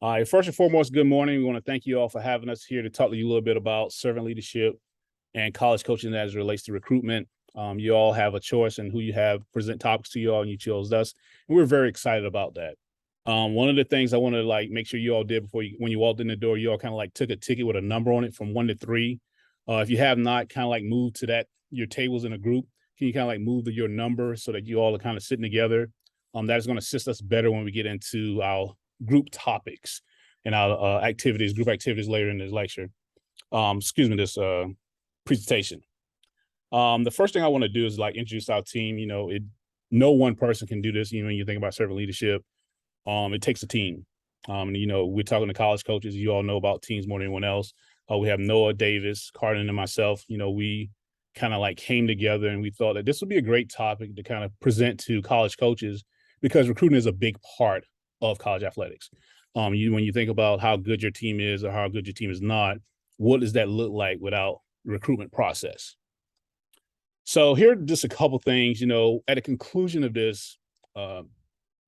First and foremost, good morning. We want to thank you all for having us here to talk to you a little bit about servant leadership and college coaching as it relates to recruitment. You all have a choice in who you have present topics to you all, and you chose us. And we're very excited about that. One of the things I want to make sure you all did when you walked in the door, you all kind of took a ticket with a number on it from 1 to 3. If you have not kind of moved to that, your tables in a group, can you kind of move your number so that you all are kind of sitting together? That is going to assist us better when we get into our group topics and our group activities later in this lecture. This presentation. The first thing I want to do is introduce our team. No one person can do this. When you think about servant leadership, it takes a team. We're talking to college coaches. You all know about teams more than anyone else. We have Noah Davis, Cardin, and myself. We kind of came together and we thought that this would be a great topic to kind of present to college coaches because recruiting is a big part of college athletics. When you think about how good your team is or how good your team is not, what does that look like without recruitment process? So here are just a couple things. At the conclusion of this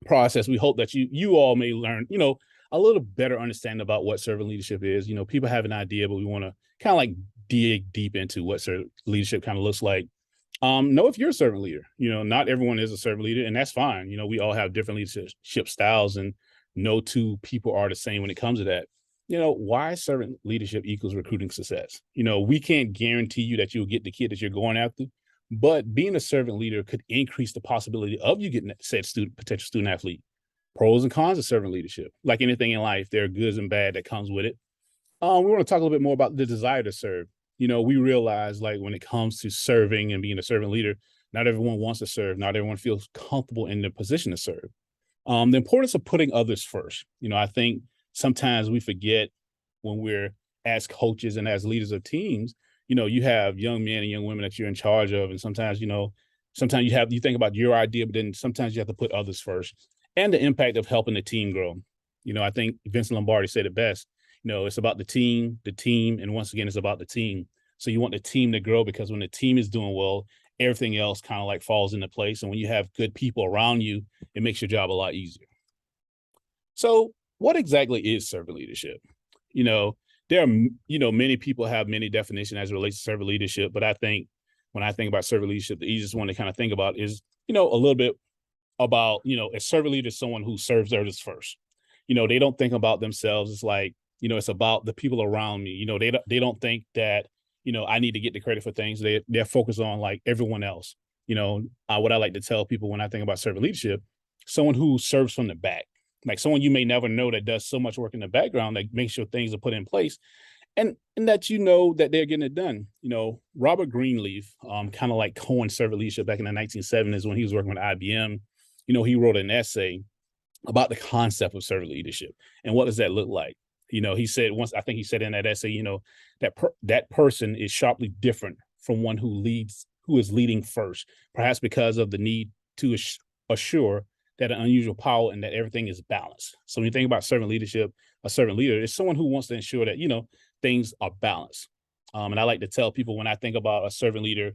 process, we hope that you all may learn, a little better understanding about what servant leadership is. People have an idea, but we want to kind of dig deep into what servant leadership kind of looks like. Know if you're a servant leader. Not everyone is a servant leader, and that's fine. We all have different leadership styles, and no two people are the same when it comes to that. Why servant leadership equals recruiting success. We can't guarantee you that you'll get the kid that you're going after, but being a servant leader could increase the possibility of you getting said potential student athlete. Pros and cons of servant leadership. Like anything in life, there are goods and bad that comes with it. We want to talk a little bit more about the desire to serve. We realize when it comes to serving and being a servant leader, not everyone wants to serve. Not everyone feels comfortable in the position to serve. The importance of putting others first. I think sometimes we forget when we're as coaches and as leaders of teams, you have young men and young women that you're in charge of. And sometimes, sometimes you think about your idea, but then sometimes you have to put others first and the impact of helping the team grow. I think Vince Lombardi said it best. It's about the team, and once again, it's about the team. So you want the team to grow because when the team is doing well, everything else kind of falls into place. And when you have good people around you, it makes your job a lot easier. So what exactly is servant leadership? There are, many people have many definitions as it relates to servant leadership, but I think when I think about servant leadership, the easiest one to kind of think about is, a little bit about, a servant leader is someone who serves others first. They don't think about themselves. It's it's about the people around me. They don't think that, I need to get the credit for things. They're focused on everyone else. What I like to tell people when I think about servant leadership, someone who serves from the back, someone you may never know that does so much work in the background that makes sure things are put in place and that that they're getting it done. Robert Greenleaf, kind of coined servant leadership back in the 1970s when he was working with IBM. He wrote an essay about the concept of servant leadership and what does that look like. He said once, I think he said in that essay, that person is sharply different from one who is leading first, perhaps because of the need to assure that an unusual power and that everything is balanced. So when you think about servant leadership, a servant leader is someone who wants to ensure that, things are balanced. And I like to tell people when I think about a servant leader,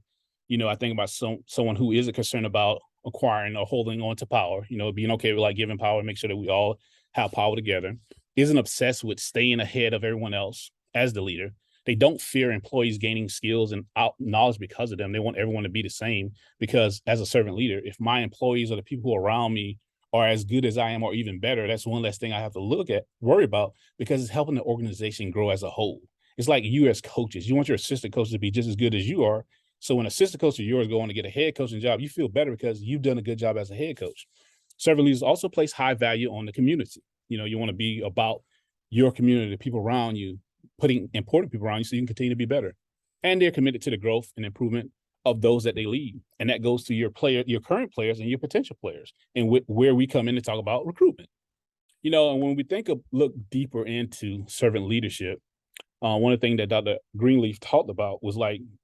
I think about someone who isn't concerned about acquiring or holding on to power, being okay with giving power, make sure that we all have power together, isn't obsessed with staying ahead of everyone else as the leader. They don't fear employees gaining skills and knowledge because of them. They want everyone to be the same because as a servant leader, if my employees or the people around me are as good as I am or even better, that's one less thing I have to worry about because it's helping the organization grow as a whole. It's like you as coaches, you want your assistant coaches to be just as good as you are. So when an assistant coach of yours go on to get a head coaching job, you feel better because you've done a good job as a head coach. Servant leaders also place high value on the community. You want to be about your community, the people around you, putting important people around you so you can continue to be better. And they're committed to the growth and improvement of those that they lead. And that goes to your current players and your potential players, and where we come in to talk about recruitment. And when we look deeper into servant leadership, one of the things that Dr. Greenleaf talked about was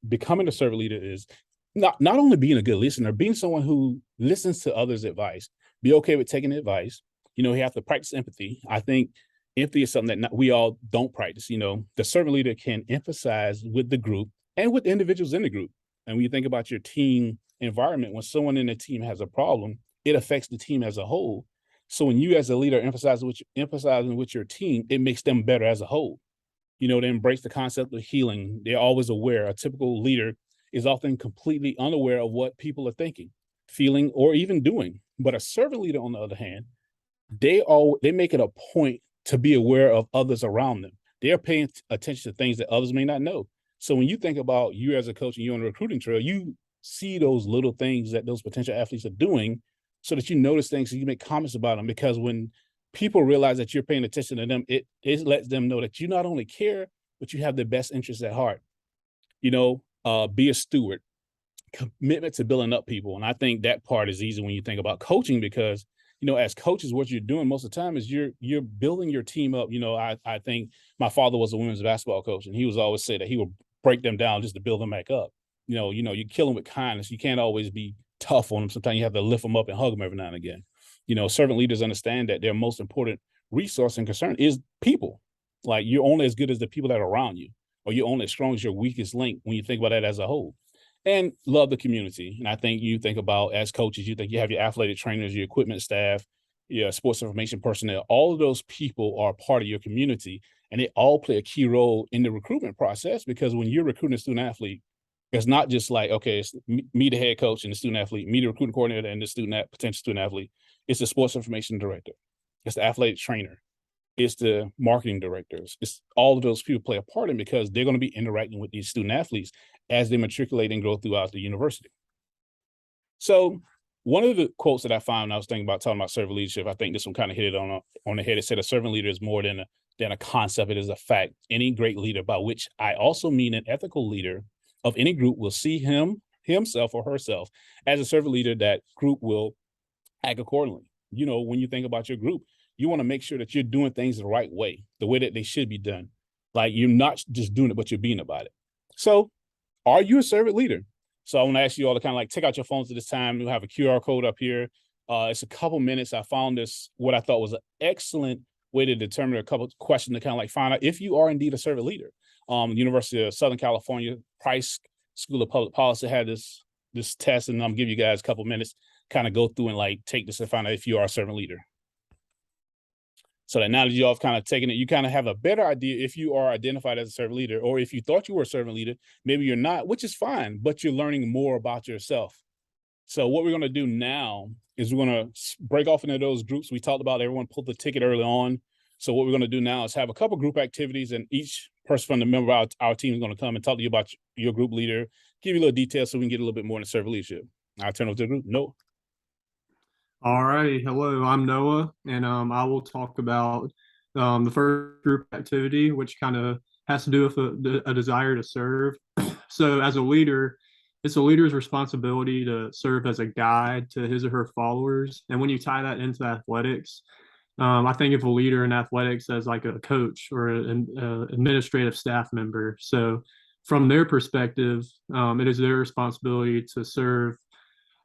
becoming a servant leader is not only being a good listener, being someone who listens to others' advice, be okay with taking advice. You have to practice empathy. I think empathy is something that we all don't practice. The servant leader can emphasize with the group and with individuals in the group. And when you think about your team environment, when someone in the team has a problem, it affects the team as a whole. So when you as a leader emphasizing with your team, it makes them better as a whole. They embrace the concept of healing. They're always aware. A typical leader is often completely unaware of what people are thinking, feeling, or even doing. But a servant leader, on the other hand, they make it a point to be aware of others around them. They're paying attention to things that others may not know. So when you think about you as a coach and you're on a recruiting trail, you see those little things that those potential athletes are doing so that you notice things and you make comments about them. Because when people realize that you're paying attention to them, it lets them know that you not only care, but you have their best interests at heart. Be a steward, commitment to building up people. And I think that part is easy when you think about coaching, because as coaches, what you're doing most of the time is you're building your team up. I think my father was a women's basketball coach, and he was always say that he would break them down just to build them back up. You kill them with kindness. You can't always be tough on them. Sometimes you have to lift them up and hug them every now and again. Servant leaders understand that their most important resource and concern is people. Like, you're only as good as the people that are around you, or you're only as strong as your weakest link when you think about that as a whole. And love the community. And I think you think about, as coaches, you think you have your athletic trainers, your equipment staff, your sports information personnel. All of those people are part of your community, and they all play a key role in the recruitment process. Because when you're recruiting a student athlete, it's not just like, okay, it's me, the head coach, and the student athlete, me, the recruiting coordinator, and the potential student athlete. It's the sports information director. It's the athletic trainer. It's the marketing directors. It's all of those people play a part in, because they're going to be interacting with these student athletes as they matriculate and grow throughout the university. So one of the quotes that I found when I was thinking about talking about servant leadership, I think this one kind of hit it on the head. It said a servant leader is more than a concept. It is a fact. Any great leader, by which I also mean an ethical leader of any group, will see himself or herself as a servant leader. That group will act accordingly. When you think about your group, you want to make sure that you're doing things the right way, the way that they should be done. Like, you're not just doing it, but you're being about it. So are you a servant leader? So I want to ask you all to kind of like take out your phones at this time. We'll have a QR code up here. It's a couple minutes. I found this, what I thought was an excellent way to determine a couple of questions to kind of like find out if you are indeed a servant leader. The University of Southern California Price School of Public Policy had this test, and I'm gonna give you guys a couple minutes, kind of go through and like take this and find out if you are a servant leader. So that now that you all have kind of taken it, you kind of have a better idea if you are identified as a servant leader, or if you thought you were a servant leader, maybe you're not, which is fine, but you're learning more about yourself. So what we're going to do now is we're going to break off into those groups. We talked about everyone pulled the ticket early on. So what we're going to do now is have a couple group activities, and each person from the member of our team is going to come and talk to you about your group leader, give you a little detail so we can get a little bit more into servant leadership. I'll turn over to the group. Noah. All right. Hello, I'm Noah, and I will talk about the first group activity, which kind of has to do with a desire to serve. So, as a leader, it's a leader's responsibility to serve as a guide to his or her followers. And when you tie that into athletics, I think of a leader in athletics as like a coach or an administrative staff member. So, from their perspective, it is their responsibility to serve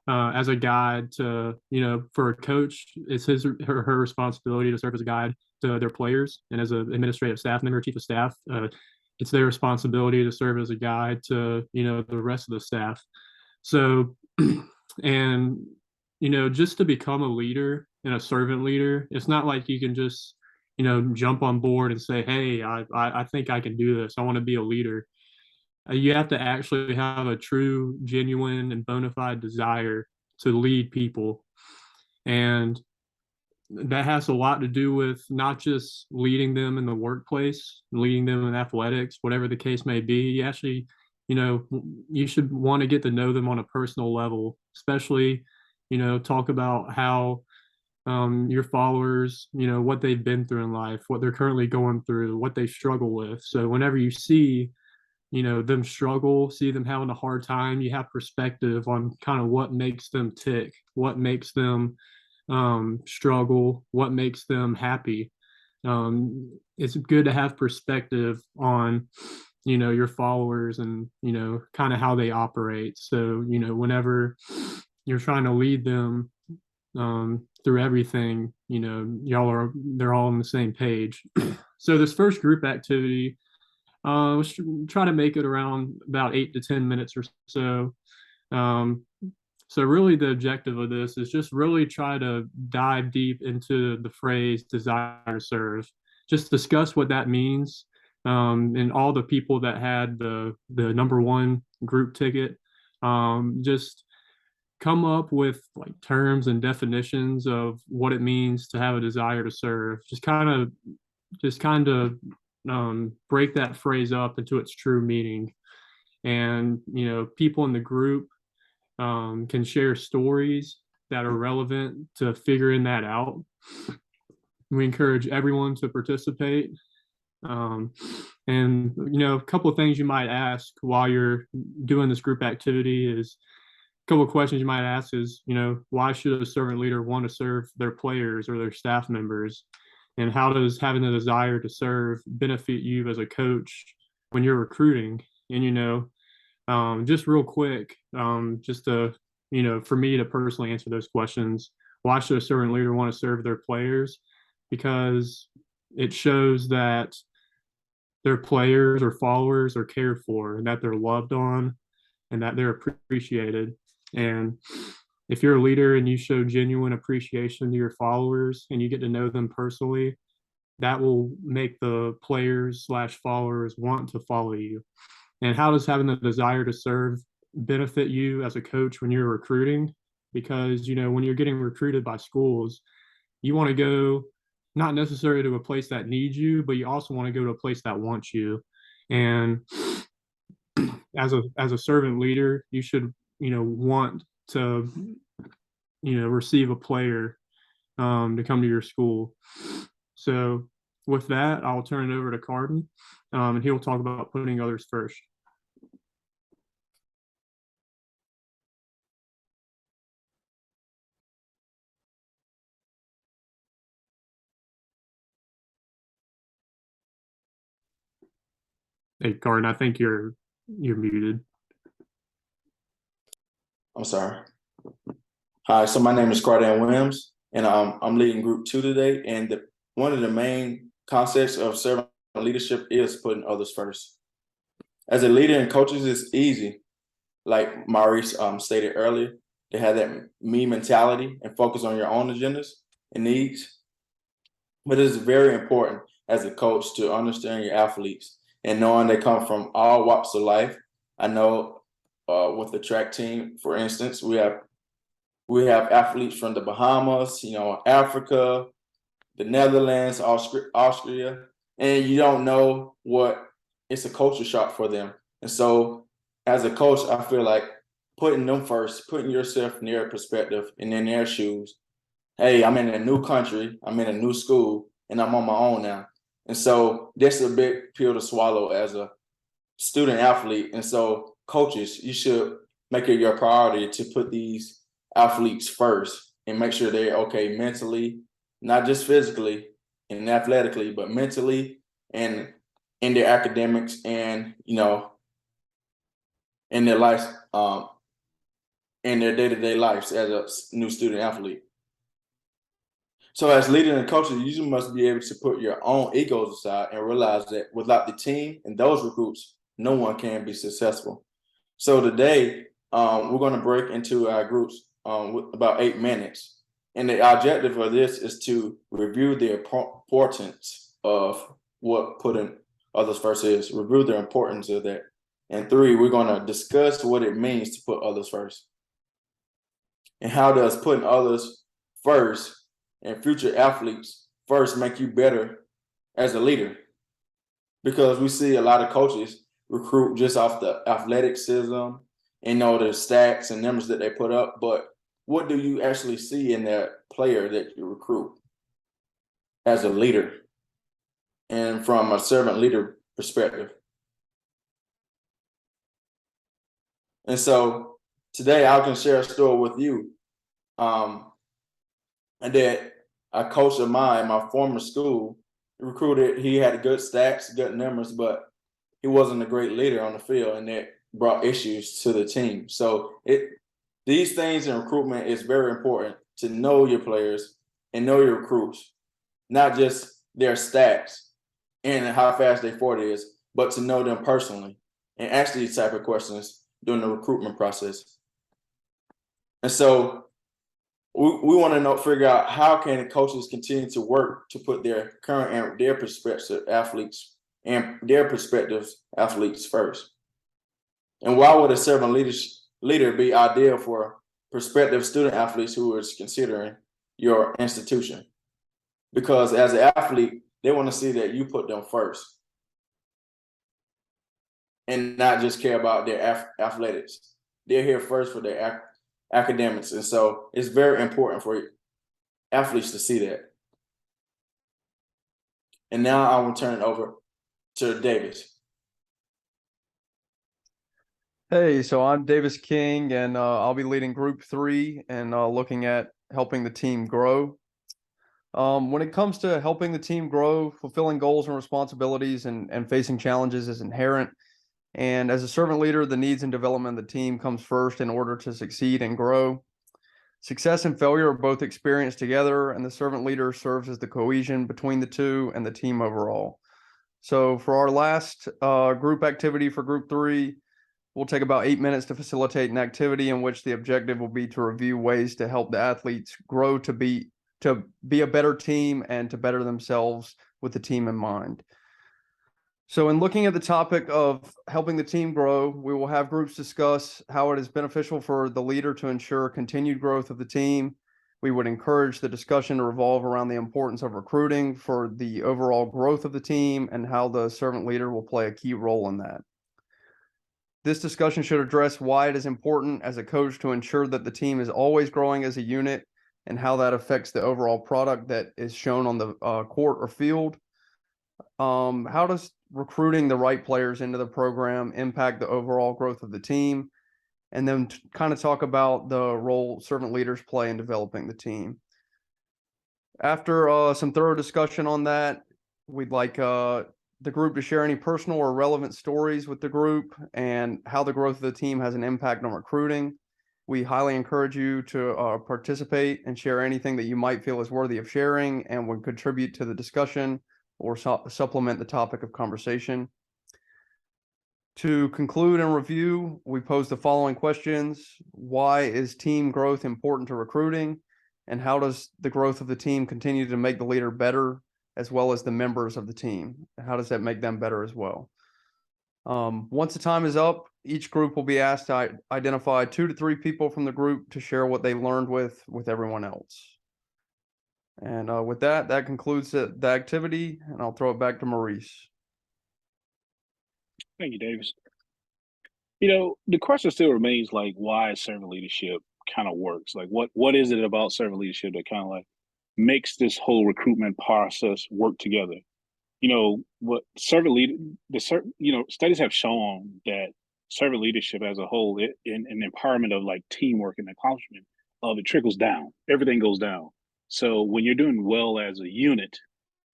as a guide to, for a coach, it's his or her responsibility to serve as a guide to their players. And as an administrative staff member, chief of staff, it's their responsibility to serve as a guide to, the rest of the staff. So, and, just to become a leader and a servant leader, it's not like you can just, jump on board and say, hey, I think I can do this. I want to be a leader. You have to actually have a true, genuine, and bona fide desire to lead people. And that has a lot to do with not just leading them in the workplace, leading them in athletics, whatever the case may be. You actually, you should want to get to know them on a personal level, especially, talk about how your followers, what they've been through in life, what they're currently going through, what they struggle with. So whenever you see them struggle, see them having a hard time, you have perspective on kind of what makes them tick, what makes them struggle, what makes them happy. It's good to have perspective on, your followers and, kind of how they operate. So, whenever you're trying to lead them through everything, they're all on the same page. So this first group activity, let's try to make it around about 8 to 10 minutes or so. So really the objective of this is just really try to dive deep into the phrase desire to serve. Just discuss what that means. And all the people that had the number one group ticket, just come up with like terms and definitions of what it means to have a desire to serve. Just kind of break that phrase up into its true meaning. And people in the group can share stories that are relevant to figuring that out. We encourage everyone to participate. And a couple of things you might ask while you're doing this group activity is a couple of questions you might ask is, why should a servant leader want to serve their players or their staff members? And how does having the desire to serve benefit you as a coach when you're recruiting? And just real quick, just to, for me to personally answer those questions, why should a servant leader want to serve their players? Because it shows that their players or followers are cared for and that they're loved on and that they're appreciated. And if you're a leader and you show genuine appreciation to your followers and you get to know them personally, that will make the players slash followers want to follow you. And how does having the desire to serve benefit you as a coach when you're recruiting? Because, when you're getting recruited by schools, you want to go not necessarily to a place that needs you, but you also want to go to a place that wants you. And as a servant leader, you should, want to, receive a player to come to your school. So with that, I'll turn it over to Carden, and he'll talk about putting others first. Hey, Carden, I think you're muted. I'm sorry. Hi, so my name is Cardan Williams, and I'm leading Group 2 today. And one of the main concepts of servant leadership is putting others first. As a leader and coaches, it's easy, like Maurice stated earlier, to have that me mentality and focus on your own agendas and needs. But it's very important as a coach to understand your athletes and knowing they come from all walks of life. I know with the track team, for instance, we have athletes from the Bahamas, Africa, the Netherlands, Austria, and you don't know what it's a culture shock for them. And so as a coach, I feel like putting them first, putting yourself in their perspective and in their shoes. Hey, I'm in a new country, I'm in a new school, and I'm on my own now. And so that's a big pill to swallow as a student athlete. And so coaches, you should make it your priority to put these athletes first and make sure they're okay mentally, not just physically and athletically, but mentally and in their academics and, in their life, in their day-to-day lives as a new student athlete. So as leaders and coaches, you must be able to put your own egos aside and realize that without the team and those recruits, no one can be successful. So today, we're going to break into our groups with about 8 minutes. And the objective of this is to review the importance of what putting others first is, review the importance of that. And 3, we're going to discuss what it means to put others first. And how does putting others first and future athletes first make you better as a leader? Because we see a lot of coaches recruit just off the athleticism and the stats and numbers that they put up, but what do you actually see in that player that you recruit as a leader and from a servant leader perspective? And so today I can share a story with you and that a coach of mine, my former school, recruited. He had good stats, good numbers, but he wasn't a great leader on the field, and that brought issues to the team. So these things in recruitment is very important to know your players and know your recruits, not just their stats and how fast their 40 is, but to know them personally and ask these type of questions during the recruitment process. And so we want to figure out how can coaches continue to work to put their current and their prospective athletes first. And why would a servant leader be ideal for prospective student athletes who is considering your institution? Because as an athlete, they want to see that you put them first and not just care about their athletics. They're here first for their academics. And so it's very important for athletes to see that. And now I will turn it over to Davis. Hey, so I'm Davis King, and I'll be leading Group 3 and looking at helping the team grow. When it comes to helping the team grow, fulfilling goals and responsibilities and facing challenges is inherent. And as a servant leader, the needs and development of the team comes first in order to succeed and grow. Success and failure are both experienced together, and the servant leader serves as the cohesion between the two and the team overall. So for our last group activity for Group 3, we'll take about 8 minutes to facilitate an activity in which the objective will be to review ways to help the athletes grow to be a better team and to better themselves with the team in mind. So in looking at the topic of helping the team grow, we will have groups discuss how it is beneficial for the leader to ensure continued growth of the team. We would encourage the discussion to revolve around the importance of recruiting for the overall growth of the team and how the servant leader will play a key role in that. This discussion should address why it is important as a coach to ensure that the team is always growing as a unit and how that affects the overall product that is shown on the court or field. How does recruiting the right players into the program impact the overall growth of the team? And then kind of talk about the role servant leaders play in developing the team. After some thorough discussion on that, we'd like the group to share any personal or relevant stories with the group and how the growth of the team has an impact on recruiting. We highly encourage you to participate and share anything that you might feel is worthy of sharing and would contribute to the discussion or supplement the topic of conversation. To conclude and review, we pose the following questions. Why is team growth important to recruiting? And how does the growth of the team continue to make the leader better, as well as the members of the team? How does that make them better as well? Once the time is up, each group will be asked to identify 2 to 3 people from the group to share what they learned with everyone else. And with that concludes the activity, and I'll throw it back to Maurice. Thank you, Davis. The question still remains, like, why servant leadership kind of works. Like, what is it about servant leadership that kind of like makes this whole recruitment process work together? What servant leader, studies have shown that servant leadership as a whole, in empowerment of like teamwork and accomplishment of it trickles down. Everything goes down. So when you're doing well as a unit,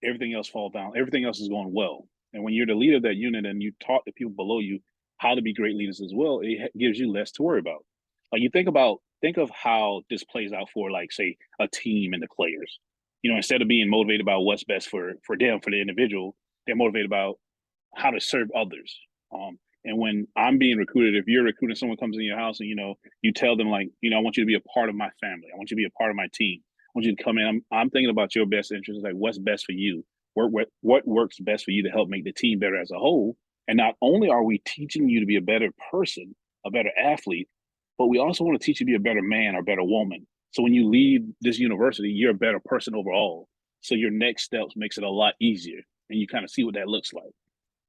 everything else falls down. Everything else is going well. And when you're the leader of that unit and you taught the people below you how to be great leaders as well, it gives you less to worry about. Like, you think of how this plays out for, like, say, a team and the players. Instead of being motivated about what's best for them, for the individual, they're motivated about how to serve others. And when I'm being recruited, if you're recruiting, someone comes in your house and, you tell them, like, I want you to be a part of my family. I want you to be a part of my team. I want you to come in. I'm thinking about your best interests, like what's best for you. What works best for you to help make the team better as a whole. And not only are we teaching you to be a better person, a better athlete, but we also want to teach you to be a better man or better woman. So when you leave this university, you're a better person overall. So your next steps makes it a lot easier, and you kind of see what that looks like.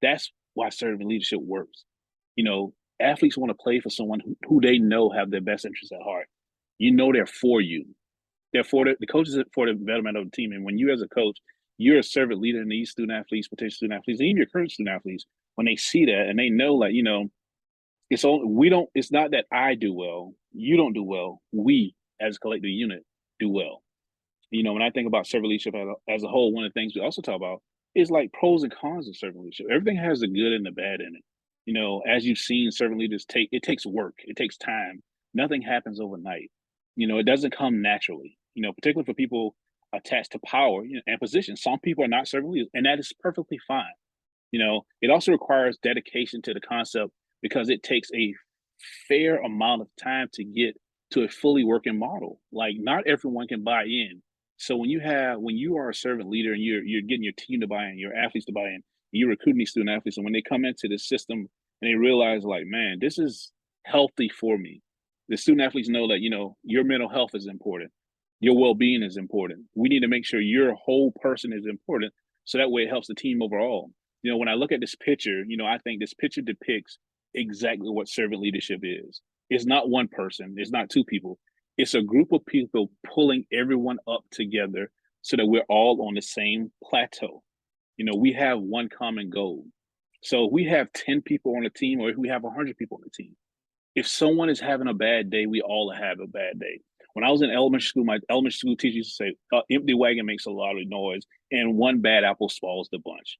That's why servant leadership works. Athletes want to play for someone who they know have their best interests at heart. They're for you. They're for the coaches for the betterment of the team. And when you as a coach, you're a servant leader in these student athletes, potential student athletes, and even your current student athletes, when they see that and they know, like, it's not that I do well, you don't do well. We as a collective unit do well. When I think about servant leadership as a whole, one of the things we also talk about is like pros and cons of servant leadership. Everything has the good and the bad in it. As you've seen, servant leaders it takes work, it takes time. Nothing happens overnight. It doesn't come naturally. Particularly for people attached to power and position. Some people are not servant leaders, and that is perfectly fine. It also requires dedication to the concept because it takes a fair amount of time to get to a fully working model. Like not everyone can buy in. So when you are a servant leader and you're getting your team to buy in, your athletes to buy in, you're recruiting these student athletes, and when they come into this system and they realize like, man, this is healthy for me. The student athletes know that, your mental health is important. Your well-being is important. We need to make sure your whole person is important. So that way it helps the team overall. When I look at this picture, I think this picture depicts exactly what servant leadership is. It's not one person. It's not two people. It's a group of people pulling everyone up together so that we're all on the same plateau. We have one common goal. So if we have 10 people on the team, or if we have 100 people on the team, if someone is having a bad day, we all have a bad day. When I was in elementary school, my elementary school teacher used to say, empty wagon makes a lot of noise, and one bad apple swallows the bunch.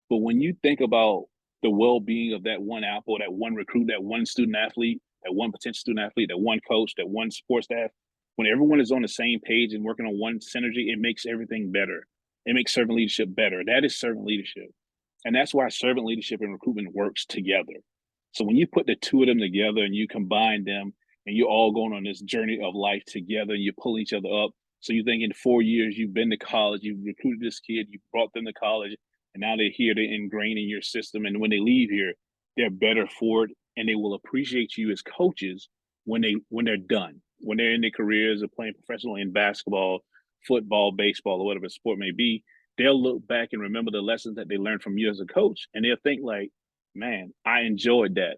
But when you think about the well-being of that one apple, that one recruit, that one student athlete, that one potential student athlete, that one coach, that one support staff, when everyone is on the same page and working on one synergy, it makes everything better. It makes servant leadership better. That is servant leadership. And that's why servant leadership and recruitment works together. So when you put the two of them together and you combine them and you're all going on this journey of life together and you pull each other up. So you think in 4 years, you've been to college, you've recruited this kid, you brought them to college, and now they're here, they're ingrained in your system. And when they leave here, they're better for it, and they will appreciate you as coaches when they're done, when they're in their careers of playing professionally in basketball, football, baseball, or whatever sport may be. They'll look back and remember the lessons that they learned from you as a coach, and they'll think like, man, I enjoyed that.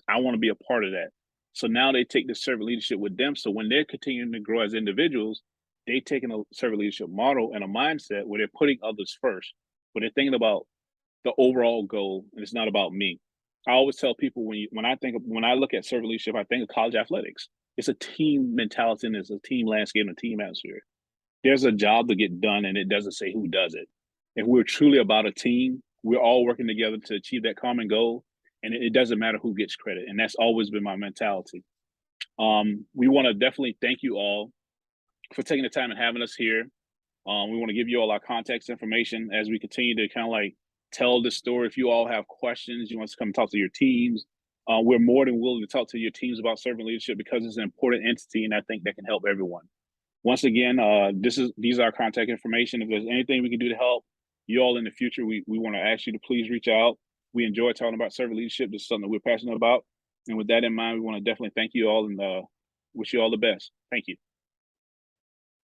I want to be a part of that. So now they take the servant leadership with them. So when they're continuing to grow as individuals, they're taking a servant leadership model and a mindset where they're putting others first, but they're thinking about the overall goal, and it's not about me. I always tell people when I look at servant leadership, I think of college athletics. It's a team mentality and it's a team landscape and a team atmosphere. There's a job to get done, and it doesn't say who does it. If we're truly about a team, we're all working together to achieve that common goal, and it doesn't matter who gets credit. And that's always been my mentality. We want to definitely thank you all for taking the time and having us here. We want to give you all our contact information as we continue to kind of like tell this story. If you all have questions, you want to come talk to your teams, we're more than willing to talk to your teams about servant leadership because it's an important entity, and I think that can help everyone. Once again, these are our contact information. If there's anything we can do to help you all in the future, we want to ask you to please reach out. We enjoy talking about servant leadership. This is something that we're passionate about. And with that in mind, we want to definitely thank you all and wish you all the best. Thank you.